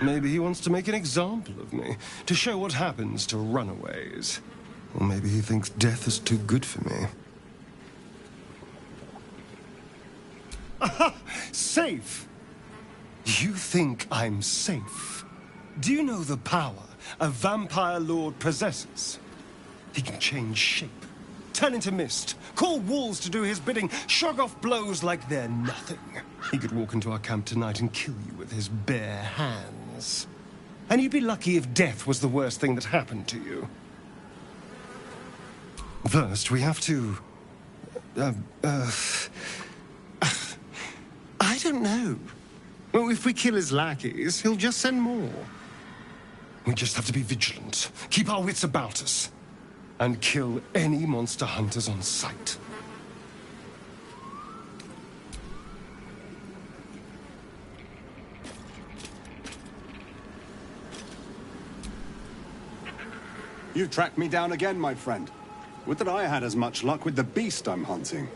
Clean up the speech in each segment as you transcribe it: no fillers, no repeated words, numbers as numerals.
Maybe he wants to make an example of me, to show what happens to runaways. Or maybe he thinks death is too good for me. Aha! Safe! You think I'm safe? Do you know the power a vampire lord possesses? He can change shape, turn into mist, call walls to do his bidding, shrug off blows like they're nothing. He could walk into our camp tonight and kill you with his bare hands. And you'd be lucky if death was the worst thing that happened to you. First, we have to... I don't know. Well, if we kill his lackeys, he'll just send more. We just have to be vigilant, keep our wits about us, and kill any monster hunters on sight. You've tracked me down again, my friend. Would that I had as much luck with the beast I'm hunting.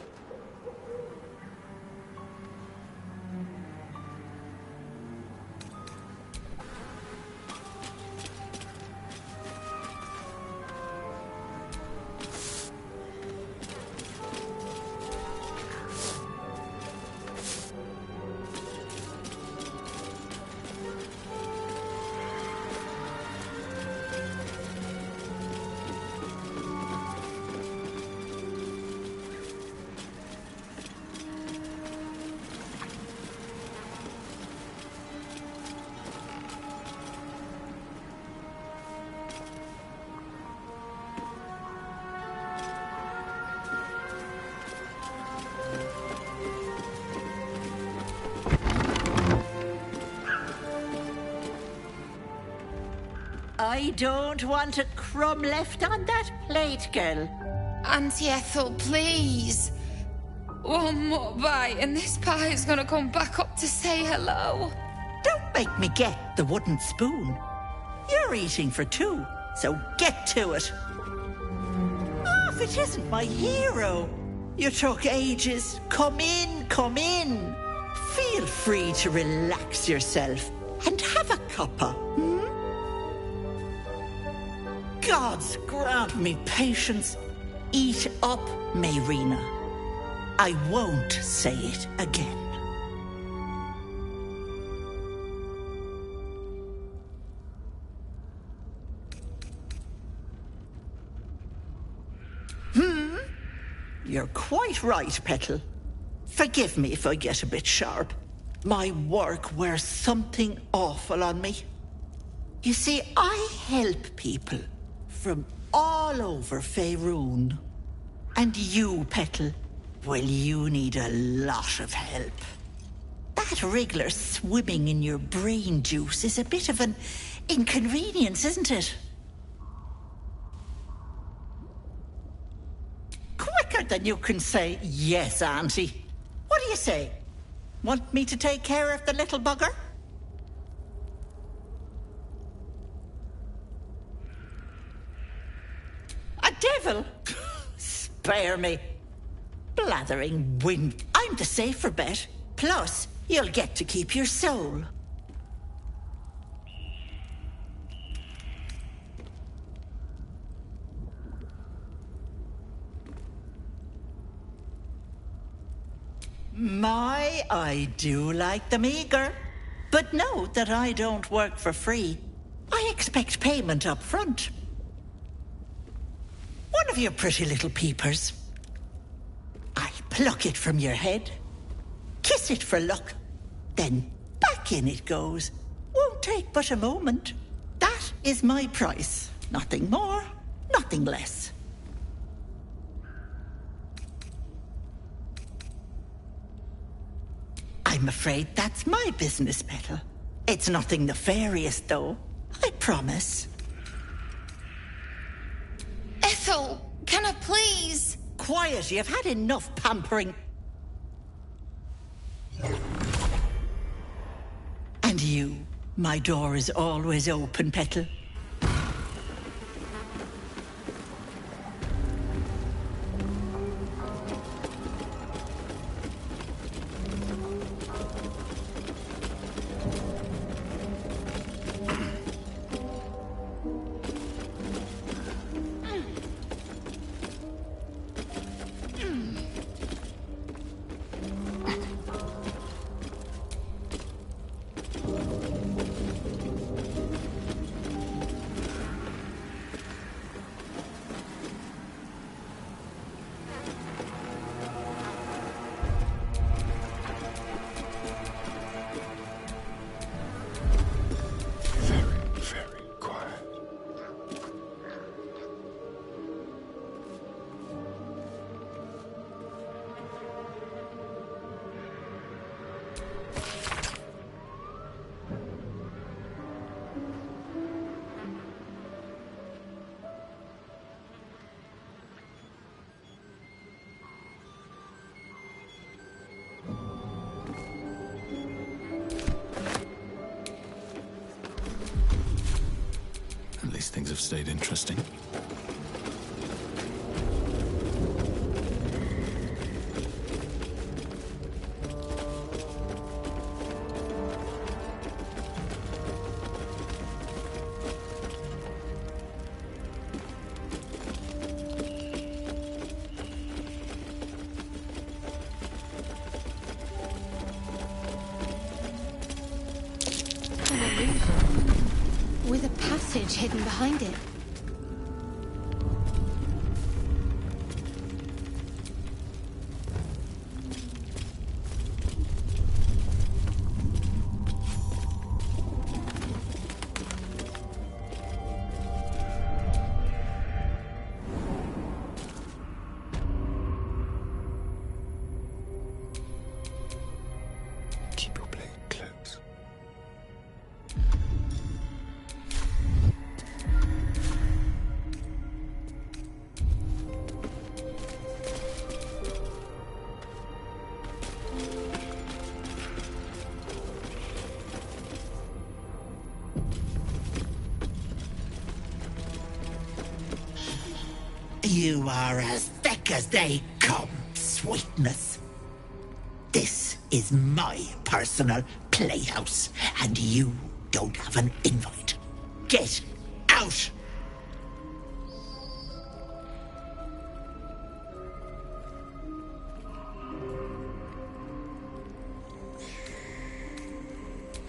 I don't want a crumb left on that plate, girl. Auntie Ethel, please. One more bite and this pie is gonna come back up to say hello. Don't make me get the wooden spoon. You're eating for two, so get to it. Oh, if it isn't my hero. You took ages. Come in, come in. Feel free to relax yourself and have a cuppa, hmm? Gods grant me patience. Eat up, Mayrina. I won't say it again. You're quite right, Petal. Forgive me if I get a bit sharp. My work wears something awful on me. You see, I help people from all over Faerun. And you, Petal, well, you need a lot of help. That wriggler swimming in your brain juice is a bit of an inconvenience, isn't it? Quicker than you can say yes, Auntie. What do you say? Want me to take care of the little bugger? A devil? Spare me. Blathering wind. I'm the safer bet. Plus, you'll get to keep your soul. My, I do like them eager. But note that I don't work for free. I expect payment up front. One of your pretty little peepers. I pluck it from your head, kiss it for luck, then back in it goes. Won't take but a moment. That is my price. Nothing more, nothing less. I'm afraid that's my business, Petal. It's nothing nefarious, though. I promise. Ethel, can I please? Quiet, you've had enough pampering. And you, my door is always open, Petal. Things have stayed interesting. With a passage hidden behind it. Keep your blade close. You are as thick as they come, sweetness. This is my personal playhouse, and you don't have an invite. Get out!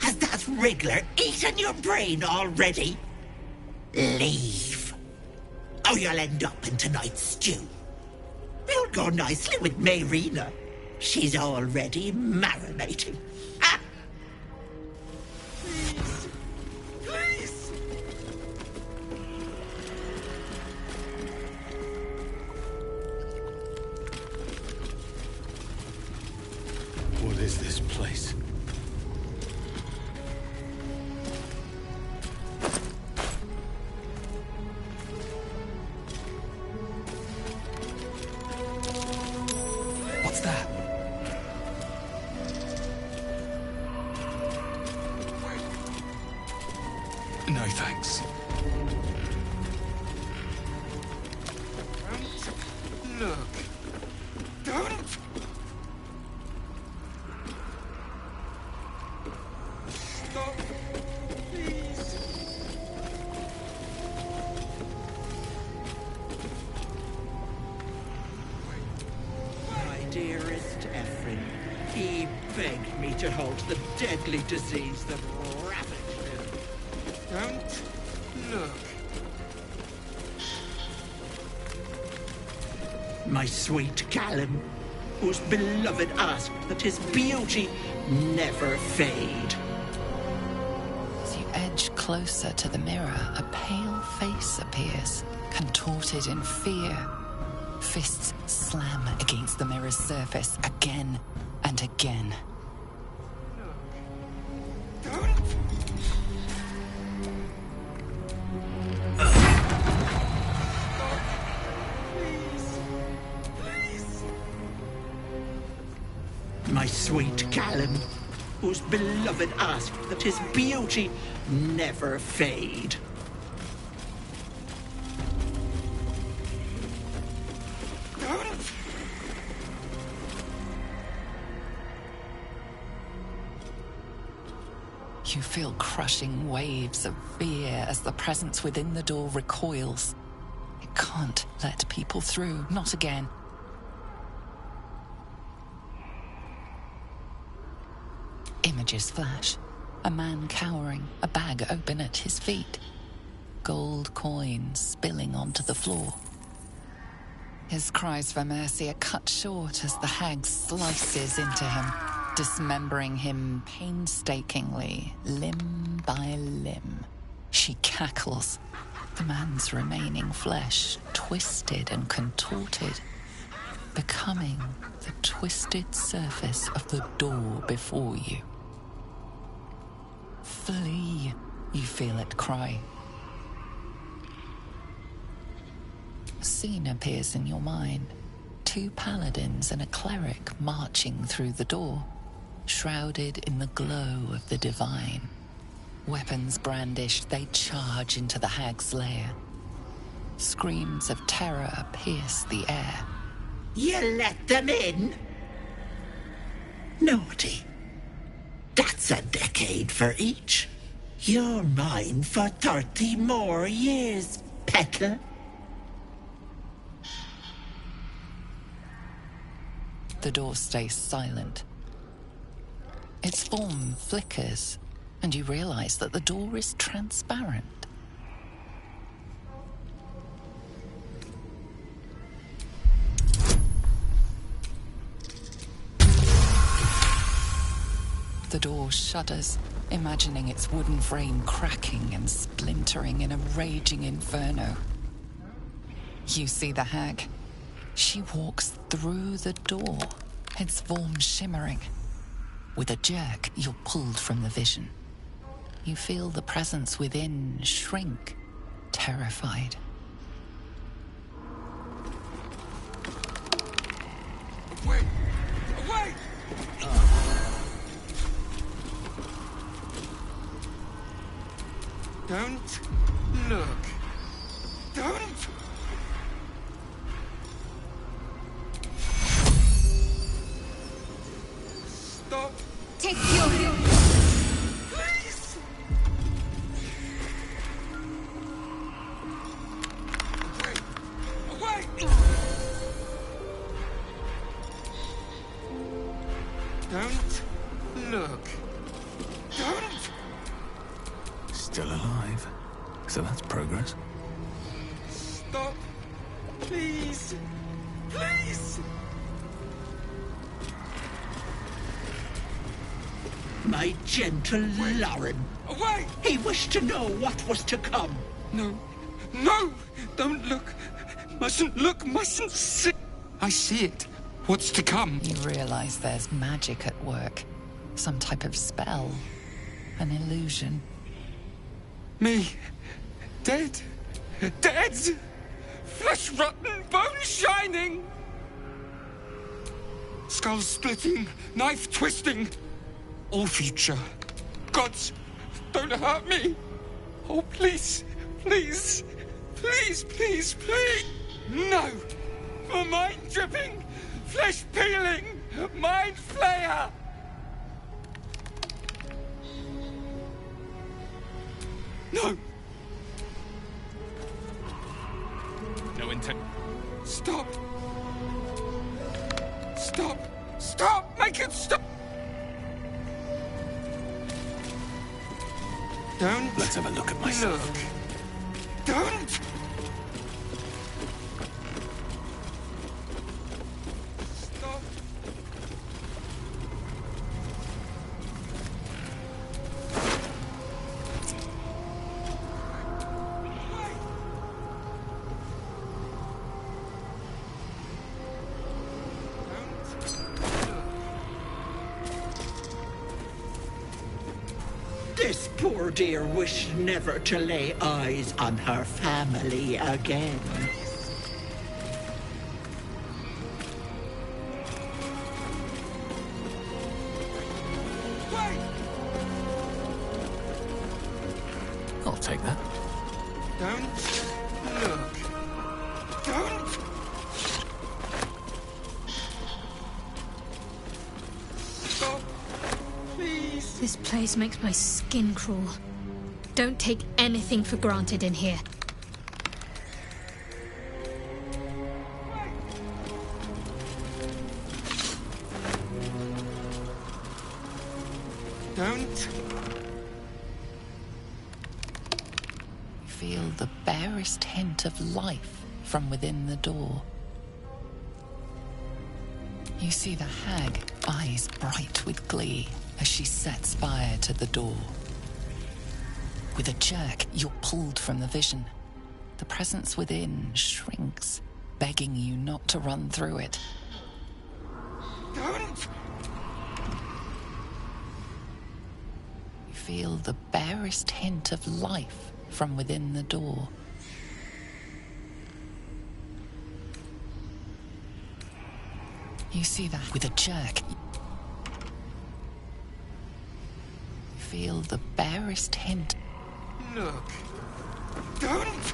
Has that wriggler eaten your brain already? Leave, or you'll end up in tonight's stew. It'll go nicely with Mayrina. She's already marinating. Ah! Please. Please. What is this place? What's that? No thanks. Look. Don't. Stop. Please. My dearest Ephraim, he begged me to halt the deadly disease that ravaged him. Don't look. My sweet Callum, whose beloved asked that his beauty never fade. As you edge closer to the mirror, a pale face appears, contorted in fear. Fists slam against the mirror's surface again and again. My sweet Callum, whose beloved asked that his beauty never fade. You feel crushing waves of fear as the presence within the door recoils. It can't let people through, not again. Images flash. A man cowering, a bag open at his feet. Gold coins spilling onto the floor. His cries for mercy are cut short as the hag slices into him, dismembering him painstakingly, limb by limb. She cackles, the man's remaining flesh twisted and contorted, becoming the twisted surface of the door before you. Flee, you feel it cry. A scene appears in your mind. 2 paladins and a cleric marching through the door, shrouded in the glow of the divine. Weapons brandished, they charge into the hag's lair. Screams of terror pierce the air. You let them in? Naughty. That's a decade for each. You're mine for 30 more years, Petal. The door stays silent. Its form flickers, and you realize that the door is transparent. The door shudders, imagining its wooden frame cracking and splintering in a raging inferno. You see the hag. She walks through the door, its form shimmering. With a jerk, you're pulled from the vision. You feel the presence within shrink, terrified. Wait! Wait! Don't look. Don't! Stop! Take your... Please! Wait! Wait! Don't look. Don't! Still alive. So that's progress. Stop! Please! Please! My gentle Lauren. Away! He wished to know what was to come. No. No! Don't look! Mustn't look! Mustn't see! I see it. What's to come? You realize there's magic at work. Some type of spell. An illusion. Me. Dead. Dead! Flesh rotten, bone shining! Skull splitting, knife twisting. All future. Gods, don't hurt me! Oh, please, please, please, please, please! No! For mind dripping, flesh peeling, mind flayer! No! No intent. Stop! Stop! Stop! Make it stop! Don't Let's have a look at myself. look. Don't! Stop! This poor dear wished never to lay eyes on her family again. Wait! I'll take that. Don't look. Don't! Stop! Please! This place makes my skin crawl. Don't take anything for granted in here. Don't! Feel the barest hint of life from within the door. You see the hag, eyes bright with glee, as she sets fire to the door. With a jerk, you're pulled from the vision. The presence within shrinks, begging you not to run through it. Don't! You feel the barest hint of life from within the door. You see that with a jerk. You feel the barest hint. Look. Don't!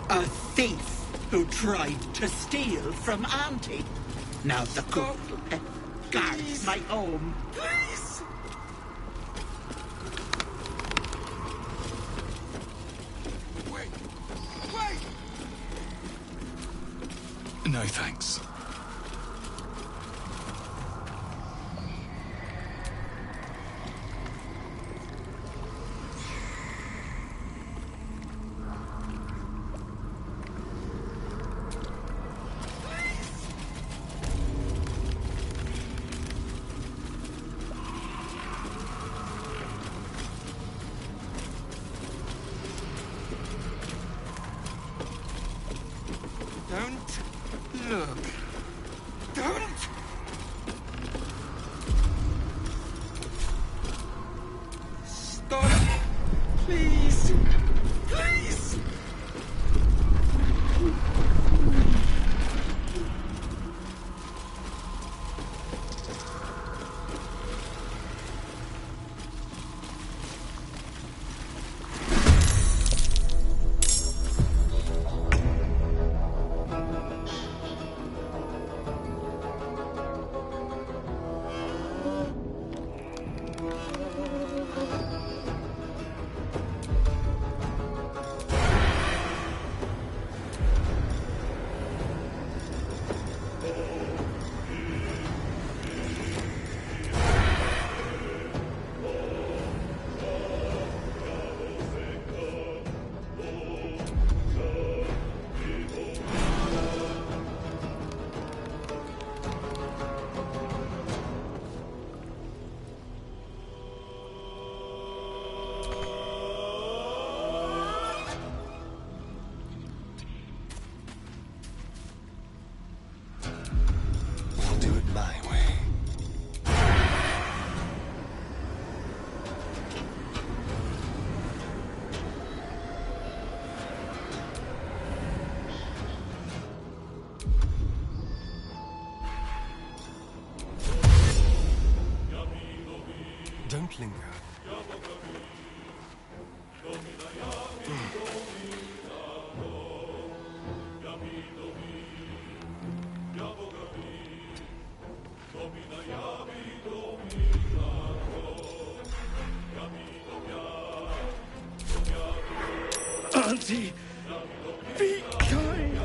A thief who tried to steal from Auntie. Now the good little pet guards my home. Please! Wait! Wait! No thanks. Don't look. Don't! Stop! Please! Please! I'll do it my way. Don't linger. Auntie! Be kind!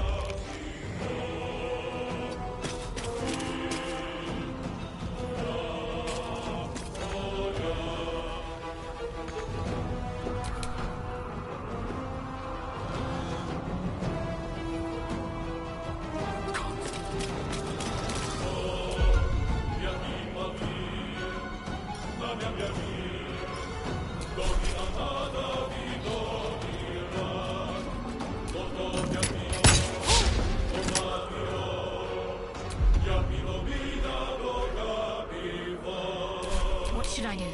What should I do?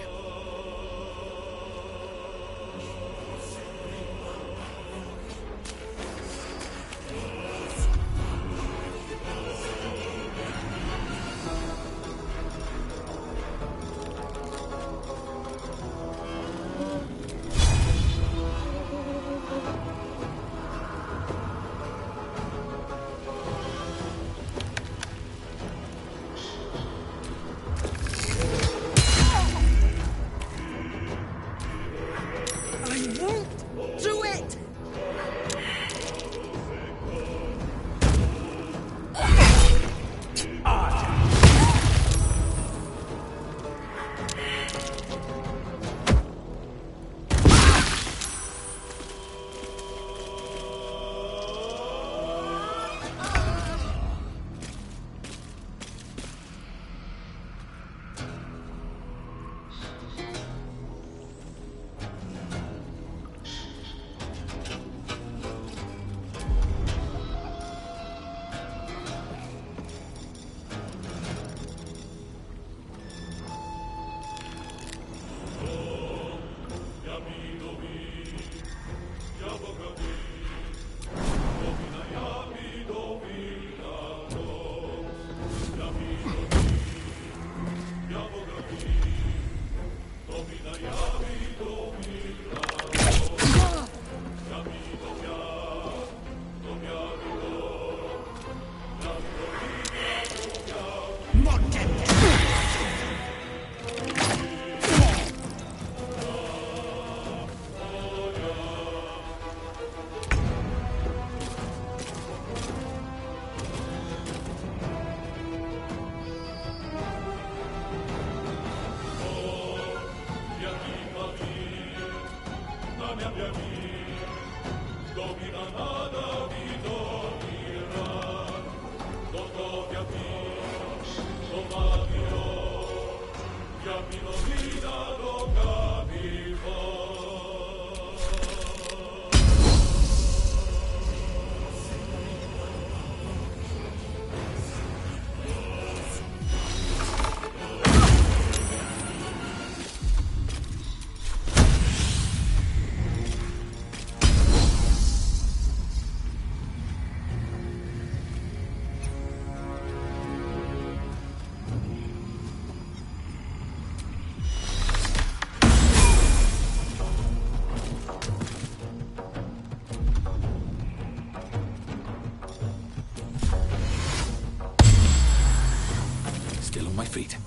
Still on my feet.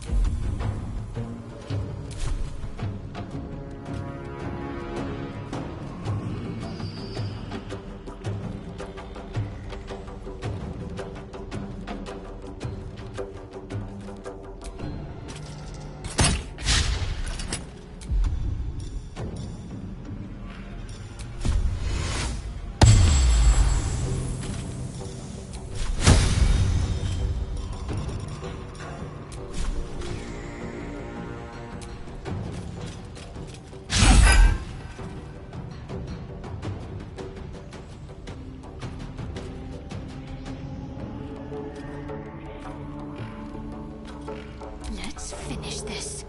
Let's finish this.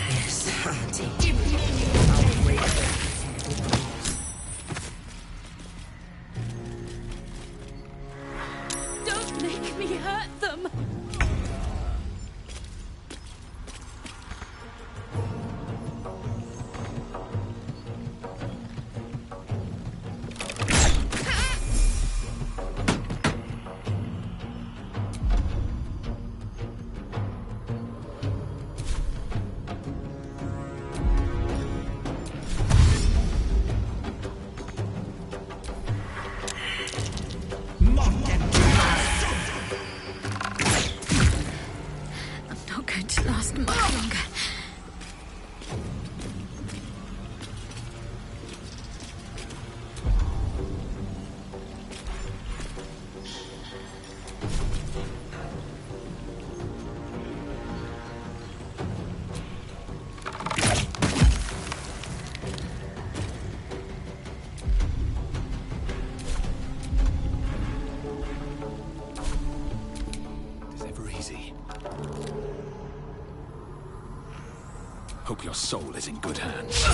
Yes, Auntie. Don't make me hurt them! I'm not going to last much longer. It's ever easy. Hope your soul is in good hands.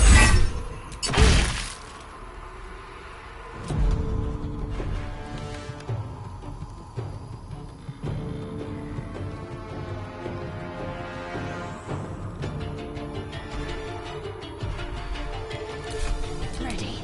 Ready.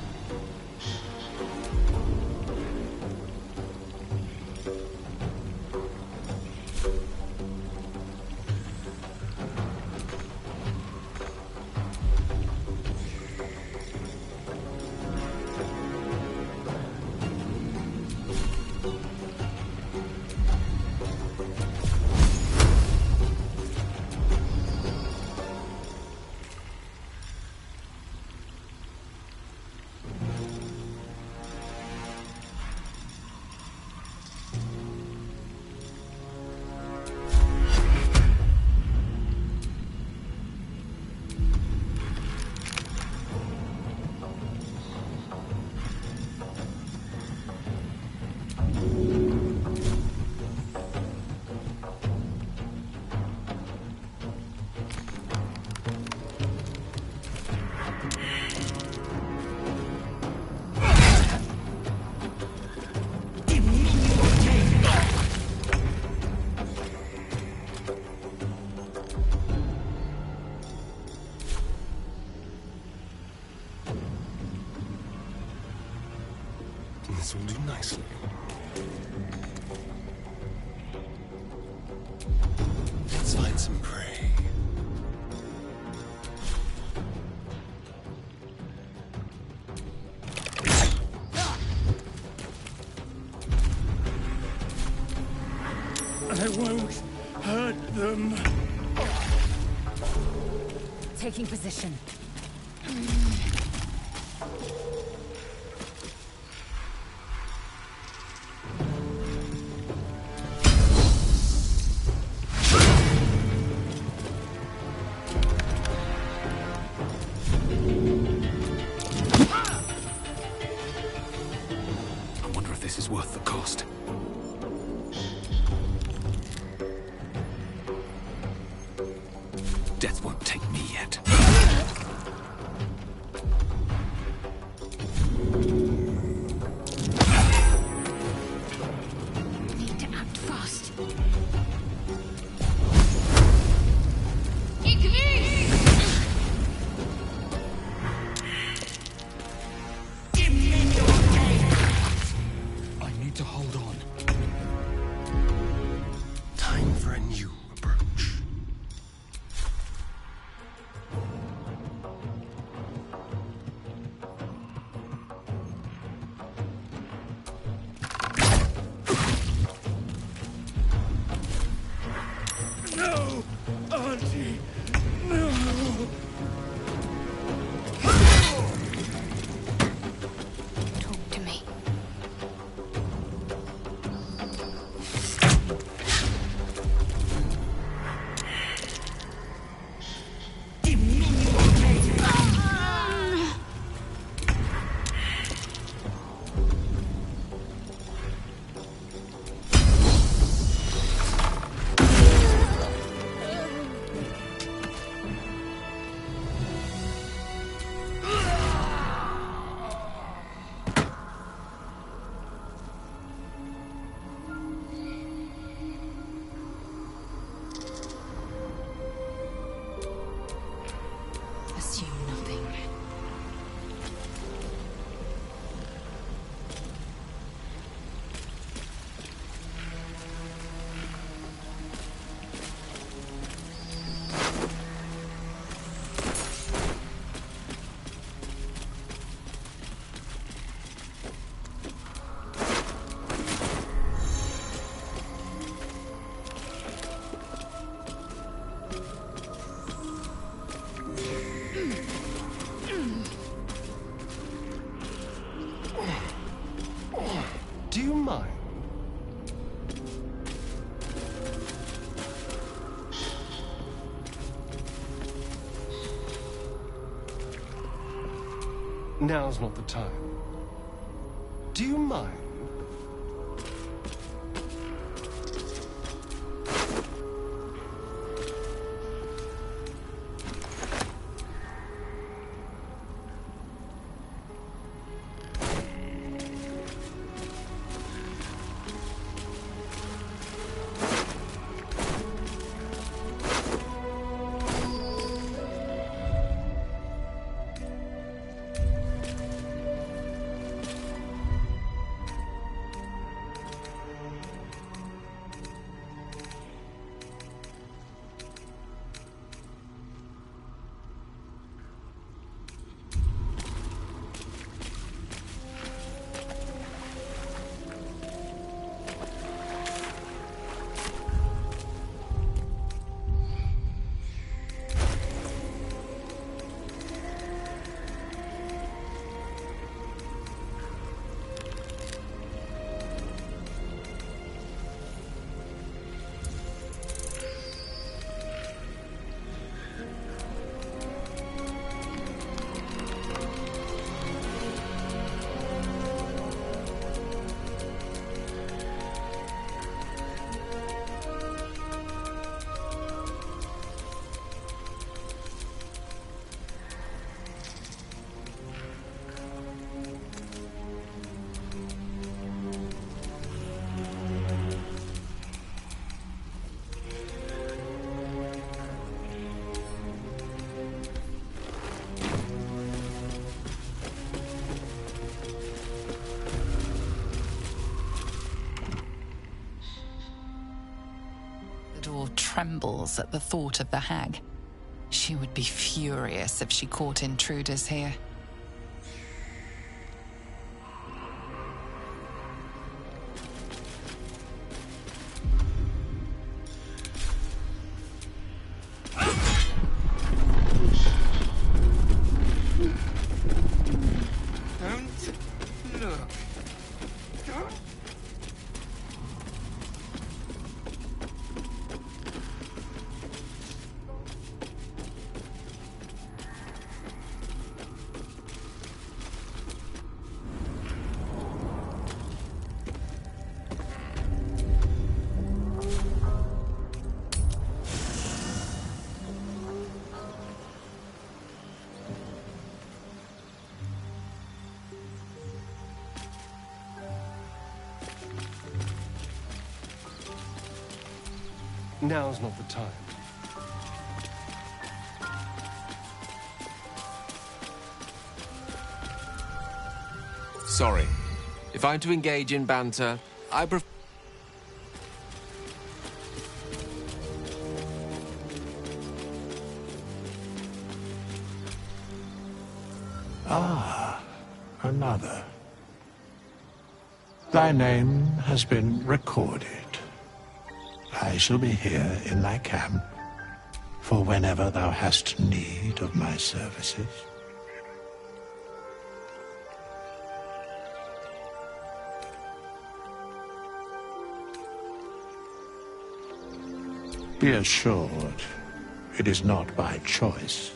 This will do nicely. Let's find some prey. I won't hurt them. Taking position. I wonder if this is worth the cost. Death won't take me yet. Need to act fast. I need to hold on. Time for a new approach. No, Auntie. No. Talk to me. Assume nothing. Do you mind? Now's not the time. Do you mind? trembles at the thought of the hag. She would be furious if she caught intruders here. Don't look. Don't. Now's not the time. Sorry. If I'm to engage in banter, I prefer... Ah, another. Thy name has been recorded. I shall be here in thy camp for whenever thou hast need of my services. Be assured, it is not by choice.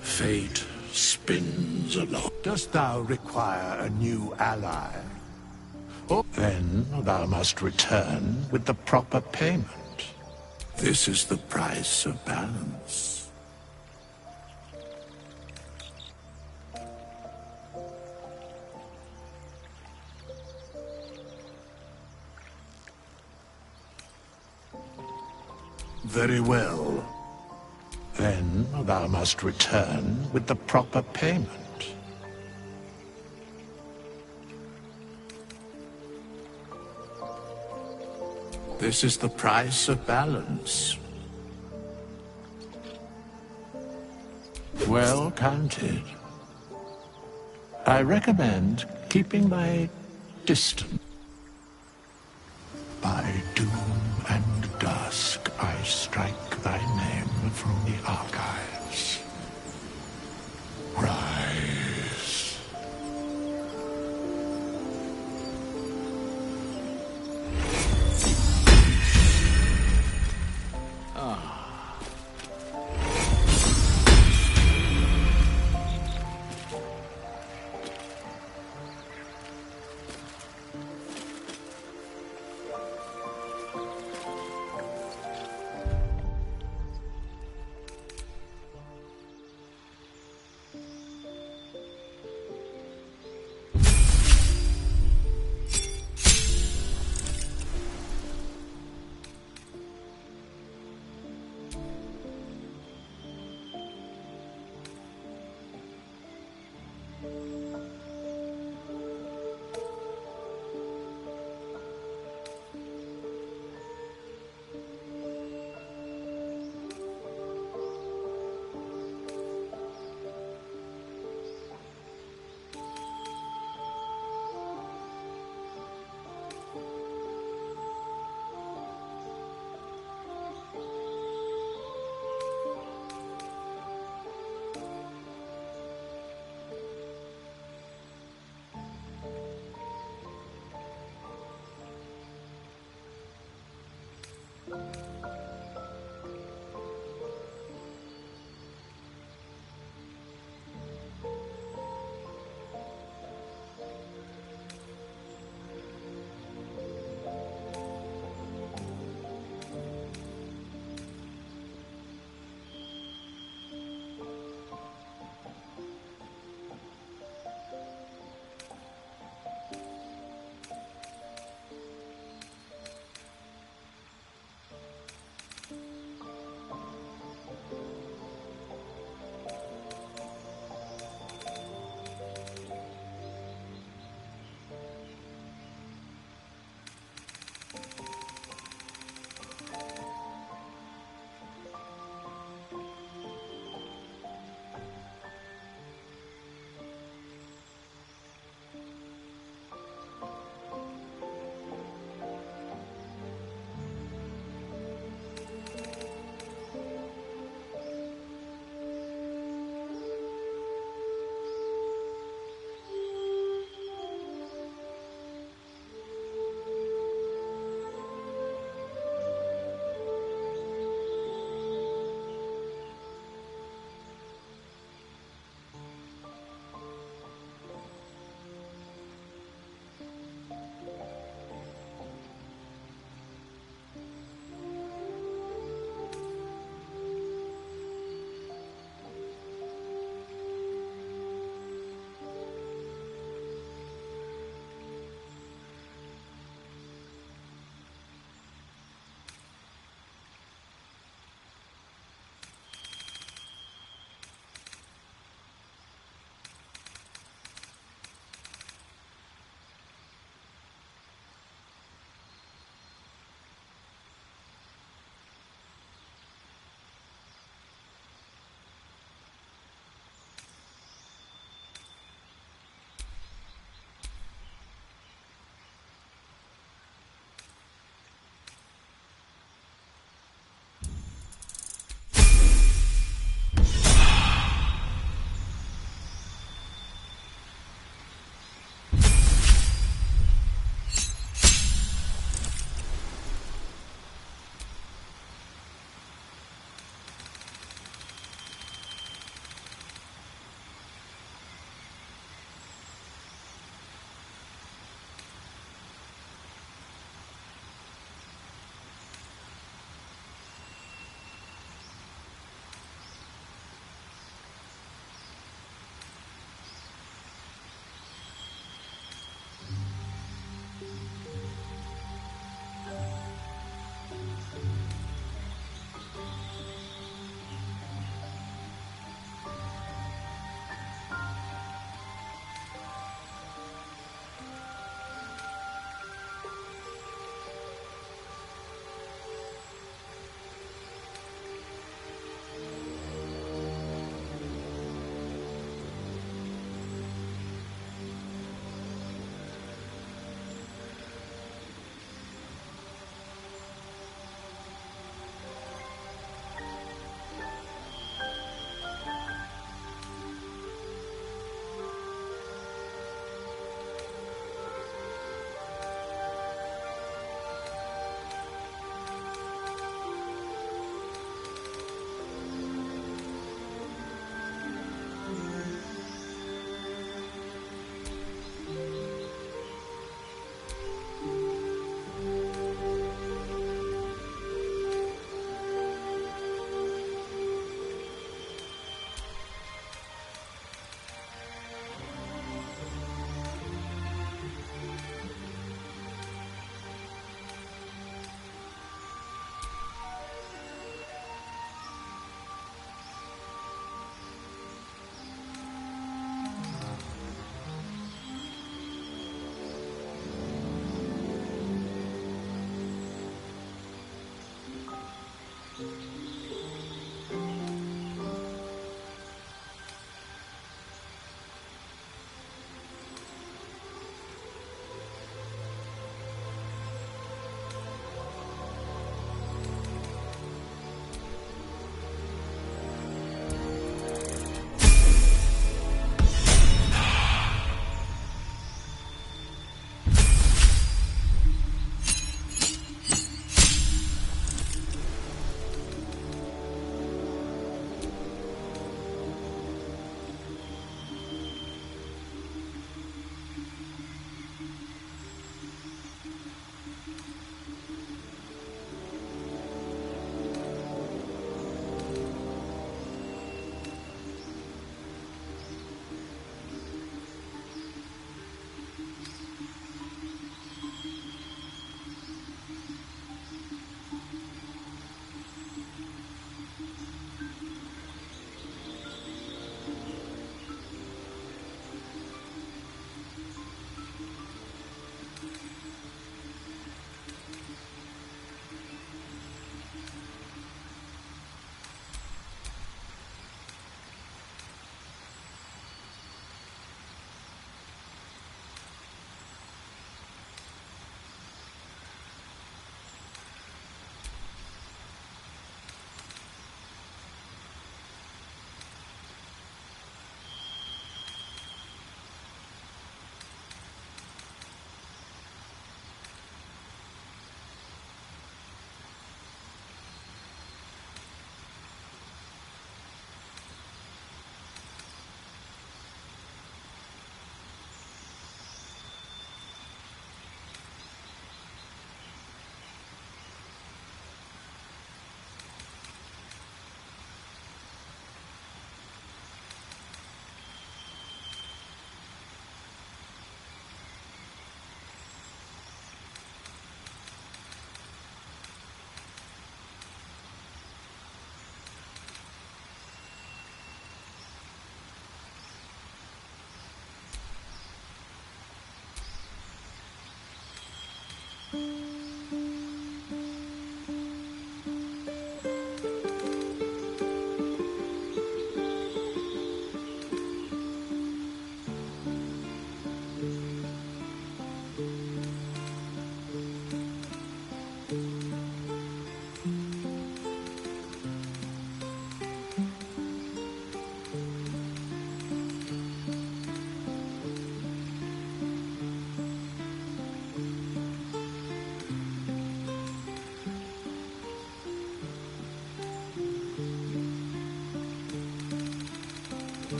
Fate spins along. Dost thou require a new ally? Or then thou must return with the proper payment. This is the price of balance. Very well. Then thou must return with the proper payment. This is the price of balance. Well counted. I recommend keeping thy distance. By doom and dusk I strike thy name from the archives. Rise.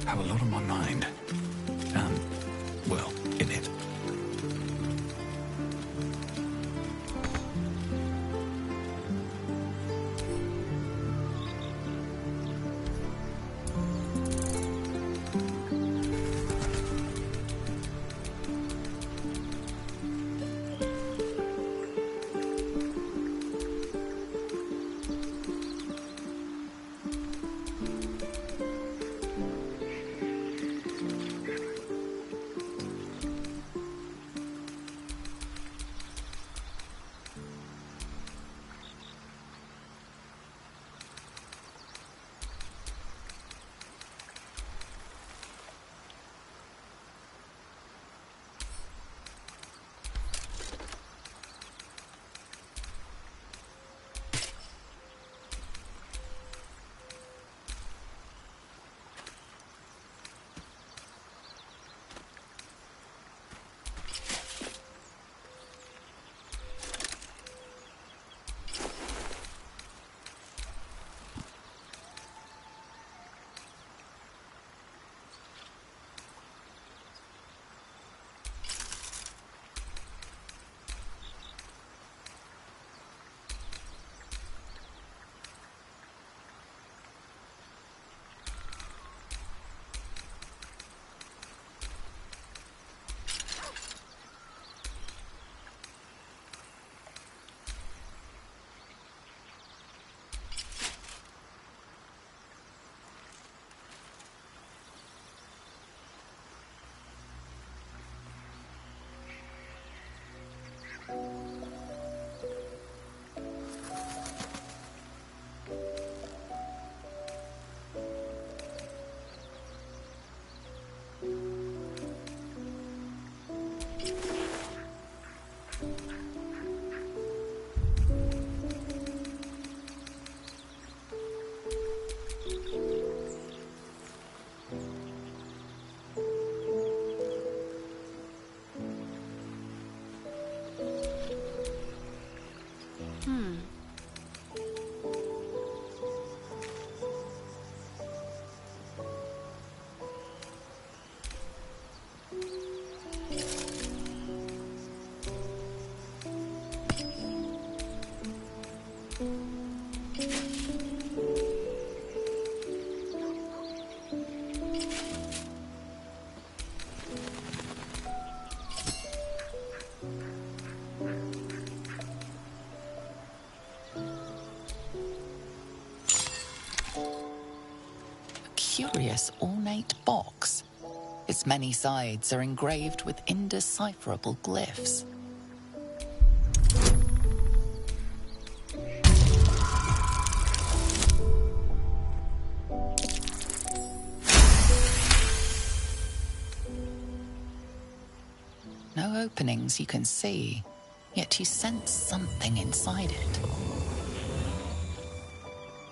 have a lot on my mind. And, well, in it. Curious ornate box. Its many sides are engraved with indecipherable glyphs. No openings you can see, yet you sense something inside it.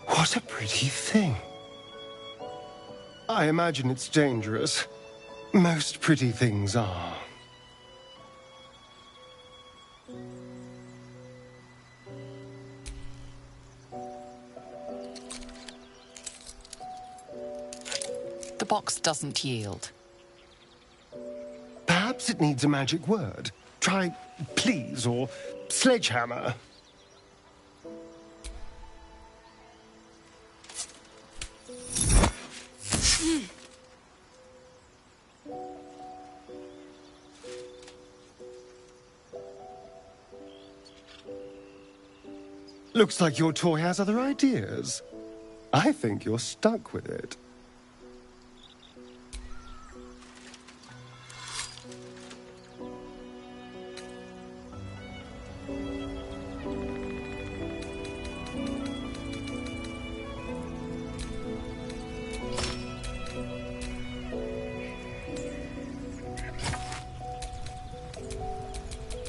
What a pretty thing. I imagine it's dangerous. Most pretty things are. The box doesn't yield. Perhaps it needs a magic word. Try please or sledgehammer. Looks like your toy has other ideas. I think you're stuck with it.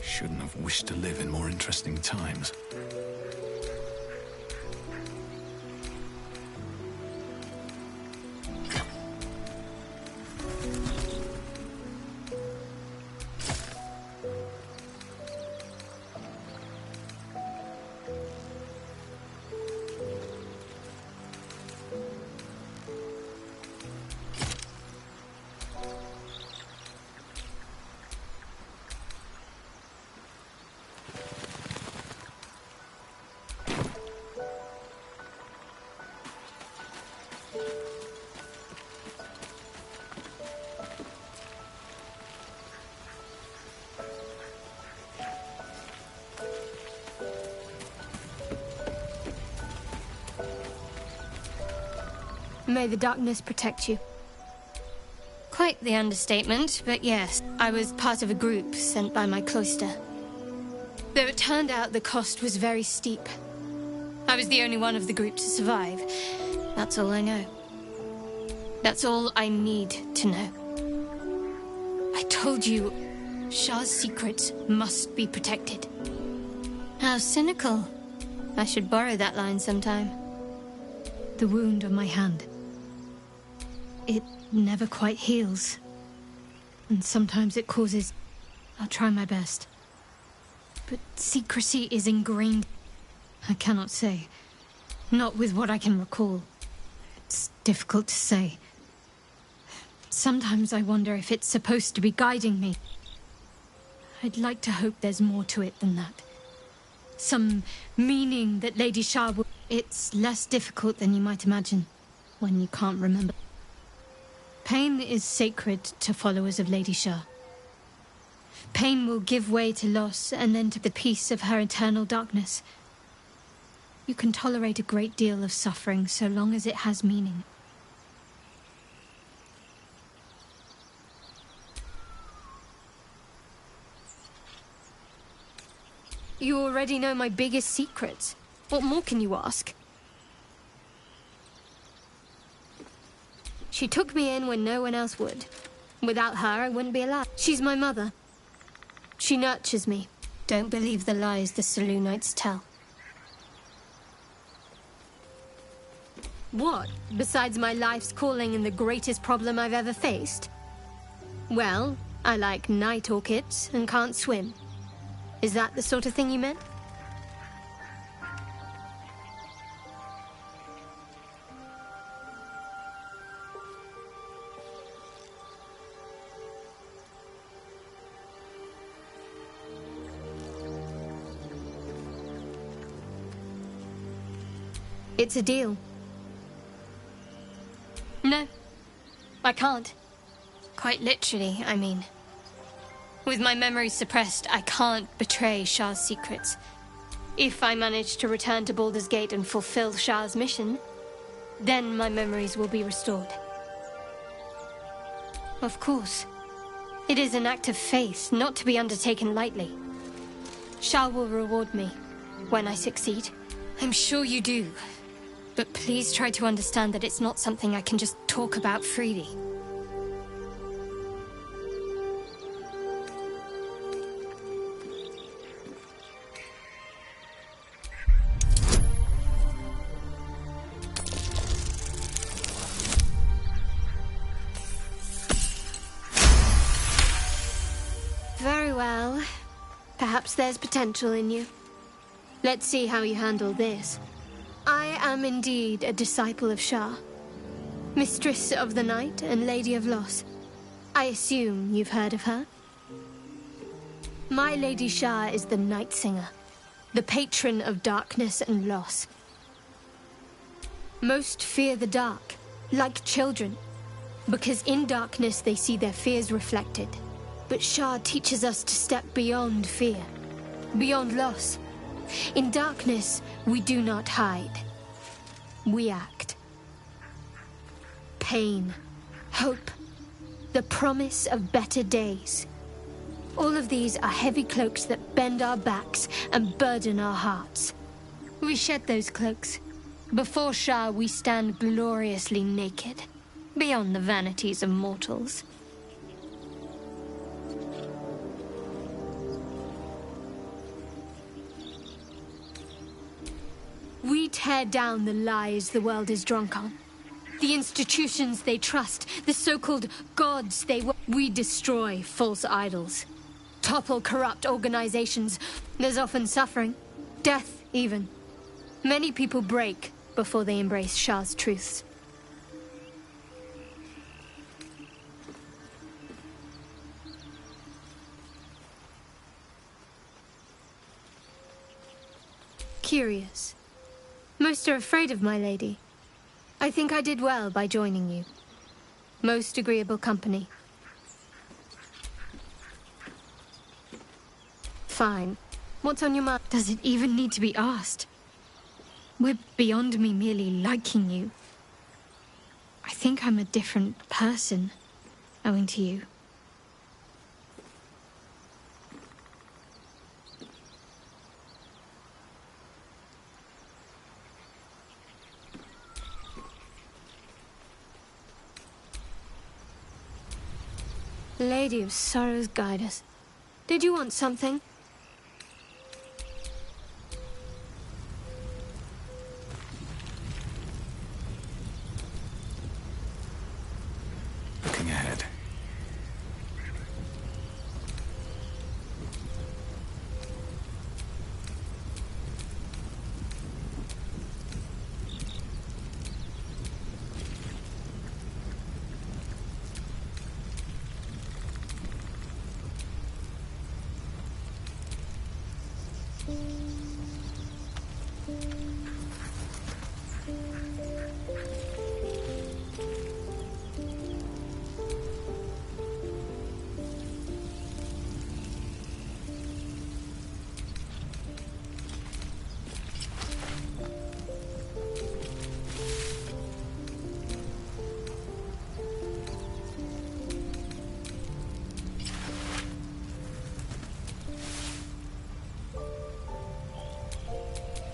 Shouldn't have wished to live in more interesting times. May the darkness protect you. Quite the understatement, but yes, I was part of a group sent by my cloister. Though it turned out the cost was very steep. I was the only one of the group to survive. That's all I know. That's all I need to know. I told you, Shah's secrets must be protected. How cynical. I should borrow that line sometime. The wound on my hand. It never quite heals. And sometimes it causes... I'll try my best. But secrecy is ingrained. I cannot say. Not with what I can recall. It's difficult to say. Sometimes I wonder if it's supposed to be guiding me. I'd like to hope there's more to it than that. Some meaning that Lady Shah will... It's less difficult than you might imagine when you can't remember. Pain is sacred to followers of Lady Shah. Pain will give way to loss and then to the peace of her eternal darkness. You can tolerate a great deal of suffering so long as it has meaning. You already know my biggest secrets. What more can you ask? She took me in when no one else would. Without her, I wouldn't be alive. She's my mother. She nurtures me. Don't believe the lies the Selûnites tell. What, besides my life's calling and the greatest problem I've ever faced? Well, I like night orchids and can't swim. Is that the sort of thing you meant? It's a deal. No, I can't. Quite literally, I mean. With my memory suppressed, I can't betray Shah's secrets. If I manage to return to Baldur's Gate and fulfill Shah's mission, then my memories will be restored. Of course. It is an act of faith, not to be undertaken lightly. Shah will reward me when I succeed. I'm sure you do. But please try to understand that it's not something I can just talk about freely. Very well. Perhaps there's potential in you. Let's see how you handle this. I am indeed a disciple of Shah, Mistress of the Night and Lady of Loss. I assume you've heard of her? My Lady Shah is the Night Singer, the patron of darkness and loss. Most fear the dark, like children, because in darkness they see their fears reflected. But Shah teaches us to step beyond fear, beyond loss. In darkness, we do not hide. We act. Pain, hope, the promise of better days. All of these are heavy cloaks that bend our backs and burden our hearts. We shed those cloaks. Before Shah, we stand gloriously naked, beyond the vanities of mortals. We tear down the lies the world is drunk on. The institutions they trust, the so-called gods we destroy false idols. Topple corrupt organizations. There's often suffering. Death, even. Many people break before they embrace Shah's truths. Curious. Most are afraid of my lady. I think I did well by joining you. Most agreeable company. Fine. What's on your mind? Does it even need to be asked? We're beyond me merely liking you. I think I'm a different person, owing to you. Lady of Sorrows, guide us. Did you want something? Looking ahead.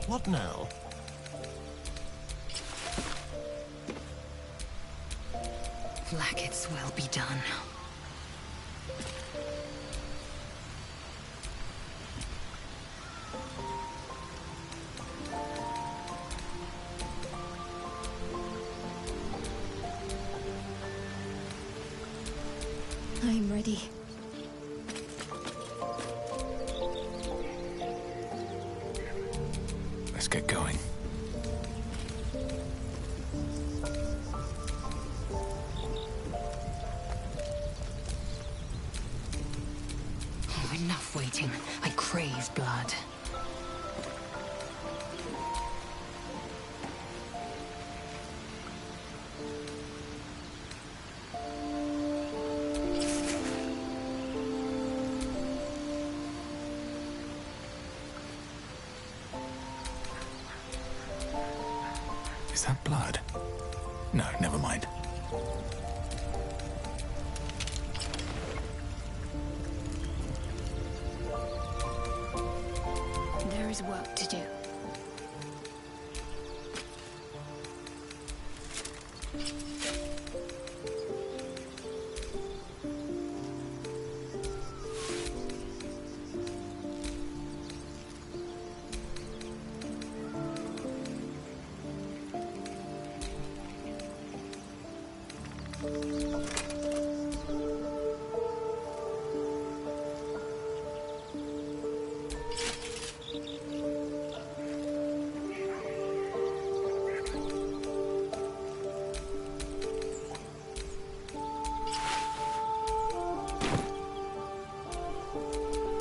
What now? Blackett's will be done. I'm ready. Let's get going. Oh, enough waiting. I crave blood. Is that blood? No, never mind. There is work to do.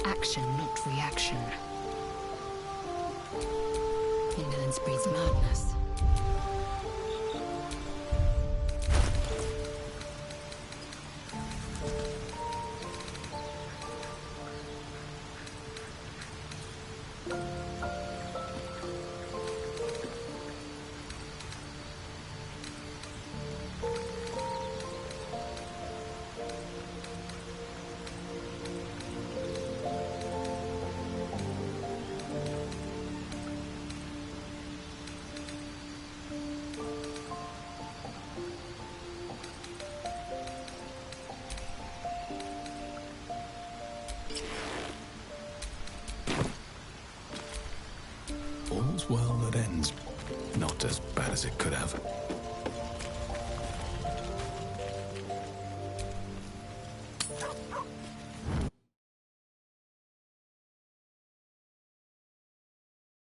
Action, not reaction. Indolence breeds madness. All's well that ends. Not as bad as it could have.